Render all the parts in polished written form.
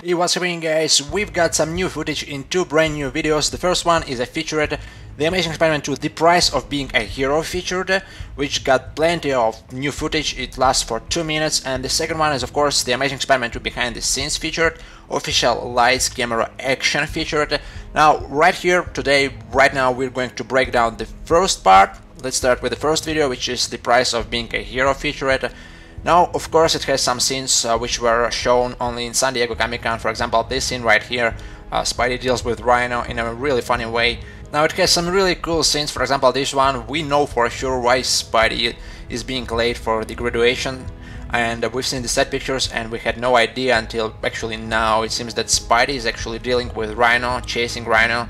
Hey, what's happening, guys? We've got some new footage in two brand new videos. The first one is a featurette, The Amazing Spider-Man 2, The Price of Being a Hero featured, which got plenty of new footage. It lasts for 2 minutes. And the second one is, of course, The Amazing Spider-Man 2 Behind the Scenes featured, Official Lights Camera Action featured. Now, right here, today, right now, we're going to break down the first part. Let's start with the first video, which is The Price of Being a Hero featurette. Now, of course, it has some scenes which were shown only in San Diego Comic-Con. For example, this scene right here, Spidey deals with Rhino in a really funny way. Now, it has some really cool scenes. For example, this one, we know for sure why Spidey is being late for the graduation. And we've seen the set pictures and we had no idea until actually now. It seems that Spidey is actually dealing with Rhino, chasing Rhino.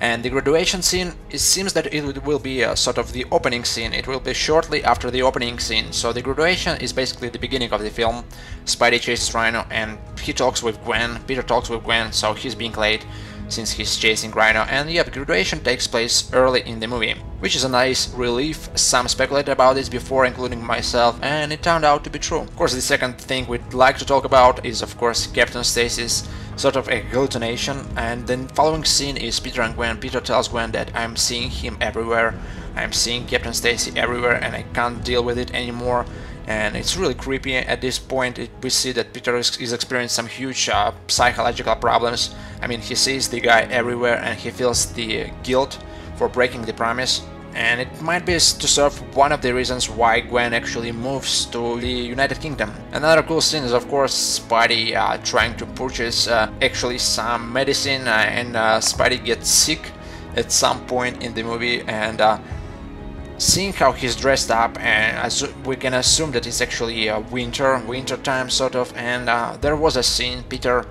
And the graduation scene, it seems that it will be sort of the opening scene. It will be shortly after the opening scene. So the graduation is basically the beginning of the film. Spidey chases Rhino and he talks with Gwen. Peter talks with Gwen, so he's being late since he's chasing Rhino. And yeah, the graduation takes place early in the movie, which is a nice relief. Some speculated about this before, including myself, and it turned out to be true. Of course, the second thing we'd like to talk about is, of course, Captain Stacy's sort of a hallucination. And then following scene is Peter and Gwen. Peter tells Gwen that I'm seeing him everywhere. I'm seeing Captain Stacy everywhere and I can't deal with it anymore. And it's really creepy. At this point we see that Peter is experiencing some huge psychological problems. I mean, he sees the guy everywhere and he feels the guilt for breaking the promise. And it might be to serve one of the reasons why Gwen actually moves to the United Kingdom. Another cool scene is, of course, Spidey trying to purchase actually some medicine, and Spidey gets sick at some point in the movie, and seeing how he's dressed up, and we can assume that it's actually winter time sort of. And there was a scene, Peter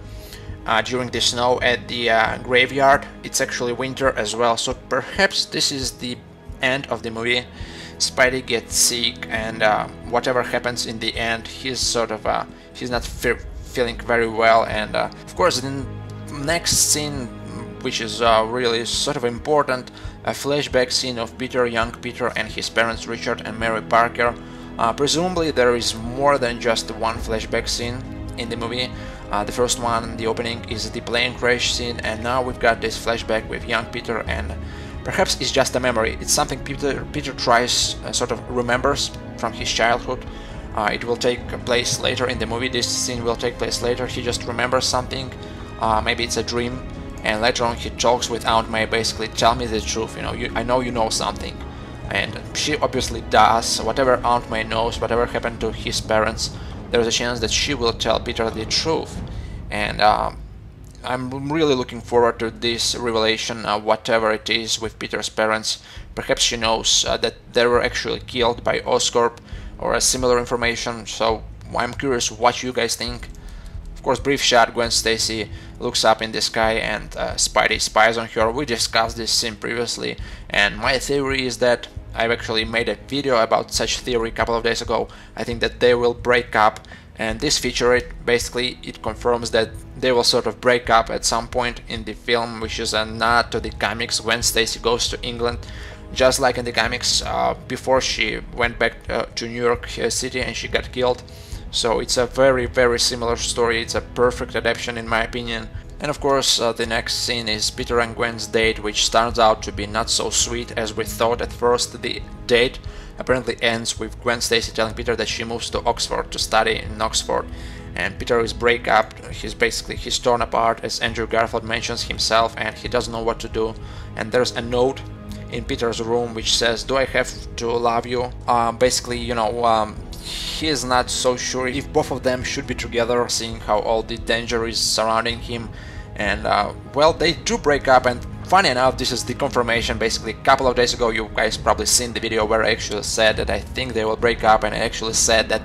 during the snow at the graveyard. It's actually winter as well, so perhaps this is the end of the movie. Spidey gets sick, and whatever happens in the end, he's sort of he's not feeling very well. And of course, the next scene, which is really sort of important, a flashback scene of Peter, young Peter, and his parents Richard and Mary Parker. Presumably there is more than just one flashback scene in the movie. The first one, the opening, is the plane crash scene, and now we've got this flashback with young Peter, and perhaps it's just a memory. It's something Peter tries, sort of remembers from his childhood. It will take place later in the movie. This scene will take place later. He just remembers something. Maybe it's a dream. And later on he talks with Aunt May, basically, tell me the truth, I know you know something. And she obviously does. Whatever Aunt May knows, whatever happened to his parents, there's a chance that she will tell Peter the truth. And I'm really looking forward to this revelation, whatever it is with Peter's parents. Perhaps she knows that they were actually killed by Oscorp or a similar information, so I'm curious what you guys think. Of course, brief shot, Gwen Stacy looks up in the sky and Spidey spies on her. We discussed this scene previously, and my theory is that I've actually made a video about such theory a couple of days ago. I think that they will break up, and this featurette basically it confirms that they will sort of break up at some point in the film, which is a nod to the comics. Gwen Stacy goes to England, just like in the comics, before she went back to New York City and she got killed. So it's a very, very similar story. It's a perfect adaptation in my opinion. And of course, the next scene is Peter and Gwen's date, which turns out to be not so sweet as we thought at first. The date apparently ends with Gwen Stacy telling Peter that she moves to Oxford to study in Oxford, and Peter is break up. He's torn apart, as Andrew Garfield mentions himself, and he doesn't know what to do. And there's a note in Peter's room which says, "Do I have to love you?" Basically, he is not so sure if both of them should be together, seeing how all the danger is surrounding him. And well, they do break up, and funny enough, this is the confirmation. Basically, a couple of days ago you guys probably seen the video where I actually said that I think they will break up, and I actually said that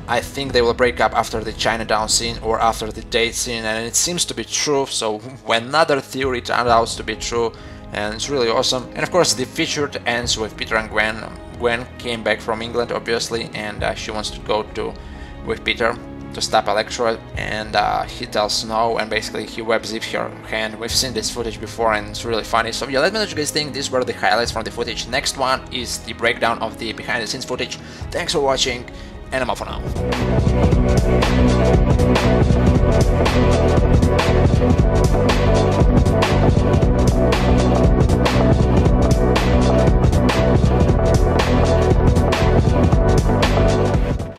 I think they will break up after the Chinatown scene or after the date scene, and it seems to be true. So another theory turned out to be true, and it's really awesome. And of course, the feature ends with Peter and Gwen. Gwen came back from England, obviously, and she wants to go with Peter to stop Electro, and he tells no, and basically he web zips her hand. We've seen this footage before and it's really funny. So yeah, let me know what you guys think. These were the highlights from the footage. Next one is the breakdown of the behind the scenes footage. Thanks for watching, and I'm out for now.